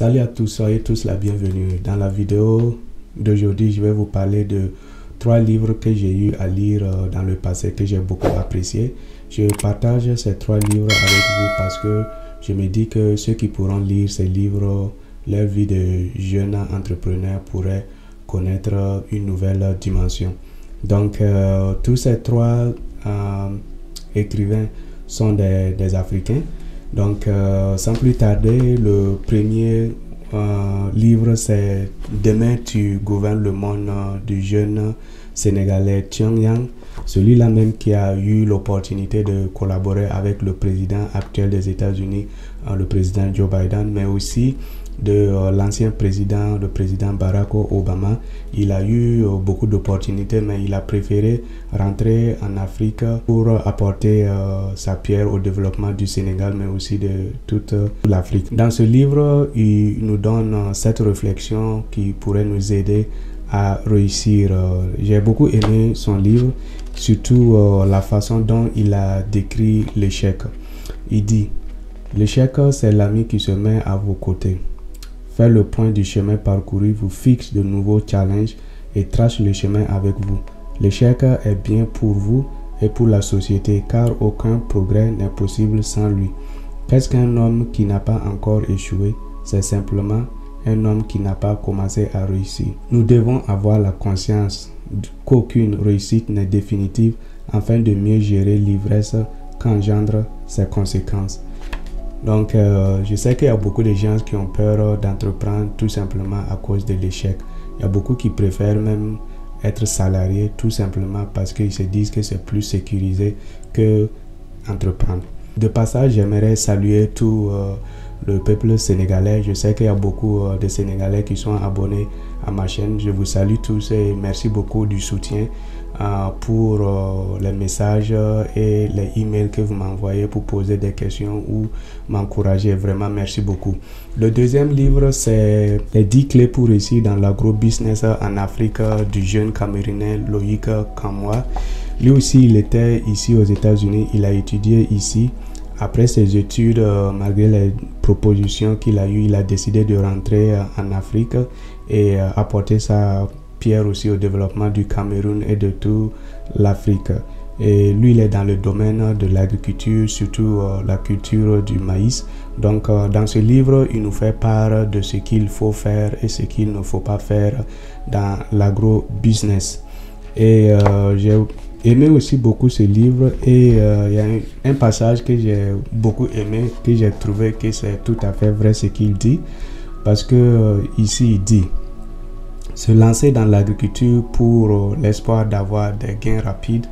Salut à tous, soyez tous la bienvenue. Dans la vidéo d'aujourd'hui, je vais vous parler de 3 livres que j'ai eu à lire dans le passé, que j'ai beaucoup apprécié. Je partage ces 3 livres avec vous parce que je me dis que ceux qui pourront lire ces livres, leur vie de jeune entrepreneur pourrait connaître une nouvelle dimension. Donc, tous ces 3 écrivains sont des Africains. Donc, sans plus tarder, le premier livre, c'est « Demain, tu gouvernes le monde » du jeune Sénégalais Thiong Yang. Celui-là même qui a eu l'opportunité de collaborer avec le président actuel des États-Unis, le président Joe Biden, mais aussi de l'ancien président, le président Barack Obama. Il a eu beaucoup d'opportunités, mais il a préféré rentrer en Afrique pour apporter sa pierre au développement du Sénégal, mais aussi de toute l'Afrique. Dans ce livre, il nous donne cette réflexion qui pourrait nous aider à réussir. J'ai beaucoup aimé son livre, surtout la façon dont il a décrit l'échec. Il dit: l'échec, c'est l'ami qui se met à vos côtés. Fait le point du chemin parcouru, vous fixe de nouveaux challenges et trace le chemin avec vous. L'échec est bien pour vous et pour la société, car aucun progrès n'est possible sans lui. Qu'est-ce qu'un homme qui n'a pas encore échoué? C'est simplement un homme qui n'a pas commencé à réussir. Nous devons avoir la conscience qu'aucune réussite n'est définitive afin de mieux gérer l'ivresse qu'engendre ses conséquences. Donc, je sais qu'il y a beaucoup de gens qui ont peur d'entreprendre tout simplement à cause de l'échec. Il y a beaucoup qui préfèrent même être salariés tout simplement parce qu'ils se disent que c'est plus sécurisé que entreprendre. De passage, j'aimerais saluer tout le peuple sénégalais. Je sais qu'il y a beaucoup de Sénégalais qui sont abonnés à ma chaîne. Je vous salue tous et merci beaucoup du soutien pour les messages et les emails que vous m'envoyez pour poser des questions ou m'encourager. Vraiment, merci beaucoup. Le deuxième livre, c'est les 10 clés pour réussir dans l'agro-business en Afrique du jeune Camerounais Loïc Kamwa. Lui aussi, il était ici aux États-Unis. Il a étudié ici. Après ses études, malgré les propositions qu'il a eues, il a décidé de rentrer en Afrique et apporter sa pierre aussi au développement du Cameroun et de toute l'Afrique. Et lui, il est dans le domaine de l'agriculture, surtout la culture du maïs. Donc, dans ce livre, il nous fait part de ce qu'il faut faire et ce qu'il ne faut pas faire dans l'agro-business. Et j'ai aimé aussi beaucoup ce livre et il y a un passage que j'ai beaucoup aimé, que j'ai trouvé que c'est tout à fait vrai ce qu'il dit, parce que ici il dit: se lancer dans l'agriculture pour l'espoir d'avoir des gains rapides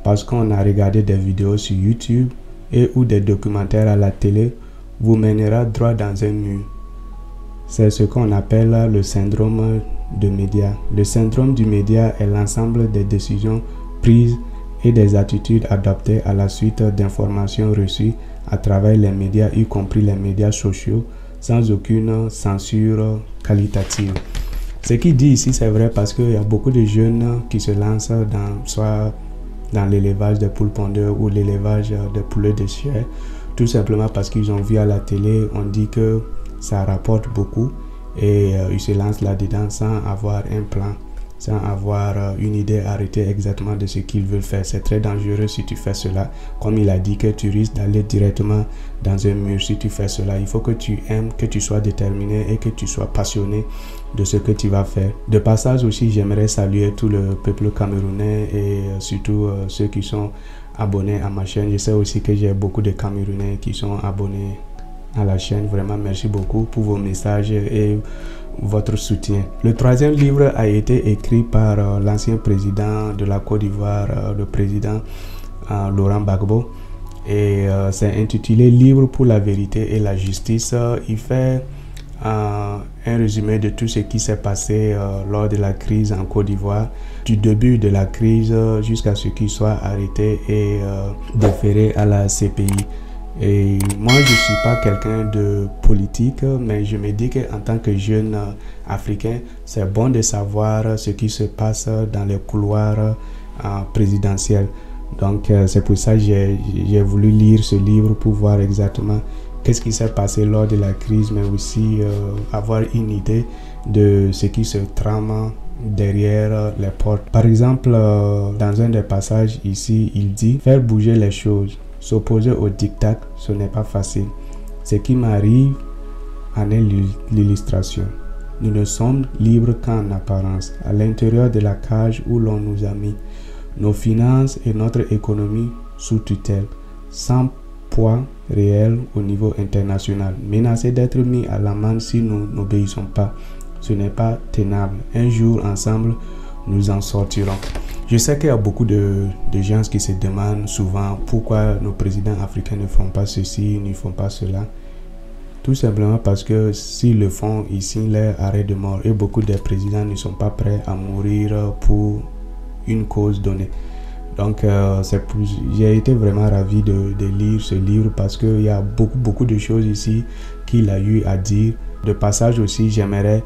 parce qu'on a regardé des vidéos sur YouTube et ou des documentaires à la télé vous mènera droit dans un mur. C'est ce qu'on appelle le syndrome de média. Le syndrome du média est l'ensemble des décisions prises et des attitudes adoptées à la suite d'informations reçues à travers les médias, y compris les médias sociaux, sans aucune censure qualitative. Ce qu'il dit ici, c'est vrai parce qu'il y a beaucoup de jeunes qui se lancent soit dans l'élevage des poules pondeurs ou l'élevage des poulets de chair, tout simplement parce qu'ils ont vu à la télé, on dit que ça rapporte beaucoup et ils se lancent là-dedans sans avoir un plan, sans avoir une idée arrêtée exactement de ce qu'ils veulent faire. C'est très dangereux si tu fais cela. Comme il a dit que tu risques d'aller directement dans un mur si tu fais cela. Il faut que tu aimes, que tu sois déterminé et que tu sois passionné de ce que tu vas faire. De passage aussi, j'aimerais saluer tout le peuple camerounais et surtout ceux qui sont abonnés à ma chaîne. Je sais aussi que j'ai beaucoup de Camerounais qui sont abonnés à la chaîne. Vraiment, merci beaucoup pour vos messages et votre soutien. Le troisième livre a été écrit par l'ancien président de la Côte d'Ivoire, le président Laurent Gbagbo, et c'est intitulé Livre pour la vérité et la justice. Il fait un résumé de tout ce qui s'est passé lors de la crise en Côte d'Ivoire, du début de la crise jusqu'à ce qu'il soit arrêté et déféré à la CPI. Et moi, je ne suis pas quelqu'un de politique, mais je me dis qu'en tant que jeune africain, c'est bon de savoir ce qui se passe dans les couloirs présidentiels. Donc, c'est pour ça que j'ai voulu lire ce livre pour voir exactement qu'est-ce qui s'est passé lors de la crise, mais aussi avoir une idée de ce qui se trame derrière les portes. Par exemple, dans un des passages ici, il dit « Faire bouger les choses, s'opposer au diktat, ce n'est pas facile. Ce qui m'arrive en est l'illustration. Nous ne sommes libres qu'en apparence, à l'intérieur de la cage où l'on nous a mis. Nos finances et notre économie sous tutelle, sans poids réel au niveau international, menacés d'être mis à l'amende si nous n'obéissons pas. Ce n'est pas tenable. Un jour, ensemble, nous en sortirons. » Je sais qu'il y a beaucoup de gens qui se demandent souvent pourquoi nos présidents africains ne font pas ceci, ne font pas cela. Tout simplement parce que s'ils le font, ils signent leur arrêt de mort. Et beaucoup de présidents ne sont pas prêts à mourir pour une cause donnée. Donc, j'ai été vraiment ravi de lire ce livre parce qu'il y a beaucoup de choses ici qu'il a eu à dire. De passage aussi, j'aimerais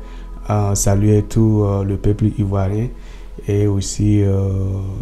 saluer tout le peuple ivoirien et aussi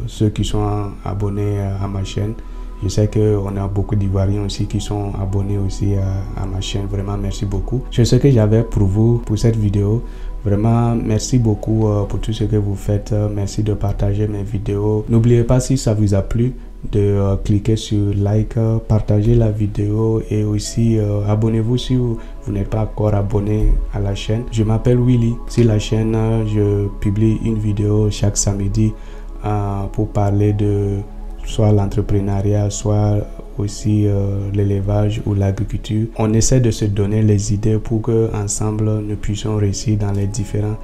ceux qui sont abonnés à ma chaîne. Je sais qu'on a beaucoup d'Ivoiriens aussi qui sont abonnés aussi à ma chaîne. Vraiment, merci beaucoup. C'est ce que j'avais pour vous pour cette vidéo. Vraiment, merci beaucoup pour tout ce que vous faites. Merci de partager mes vidéos. N'oubliez pas, si ça vous a plu, de cliquer sur like, partager la vidéo et aussi abonnez-vous si vous n'êtes pas encore abonné à la chaîne. Je m'appelle Willy. Sur la chaîne, je publie une vidéo chaque samedi pour parler de soit l'entrepreneuriat, soit aussi l'élevage ou l'agriculture. On essaie de se donner les idées pour que ensemble nous puissions réussir dans les différentes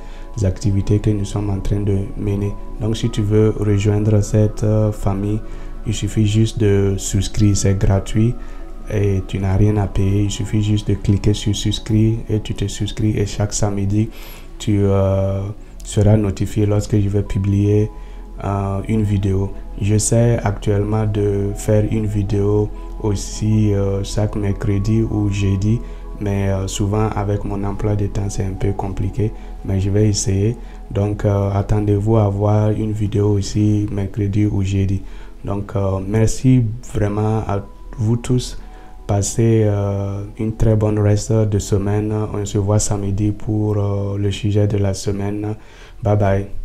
activités que nous sommes en train de mener. Donc si tu veux rejoindre cette famille, il suffit juste de souscrire, c'est gratuit et tu n'as rien à payer. Il suffit juste de cliquer sur souscrire et tu te souscris et chaque samedi tu seras notifié lorsque je vais publier une vidéo. J'essaie actuellement de faire une vidéo aussi chaque mercredi ou jeudi, mais souvent avec mon emploi de temps c'est un peu compliqué, mais je vais essayer. Donc attendez-vous à voir une vidéo aussi mercredi ou jeudi. Donc merci vraiment à vous tous. Passez une très bonne reste de semaine. On se voit samedi pour le sujet de la semaine. Bye bye.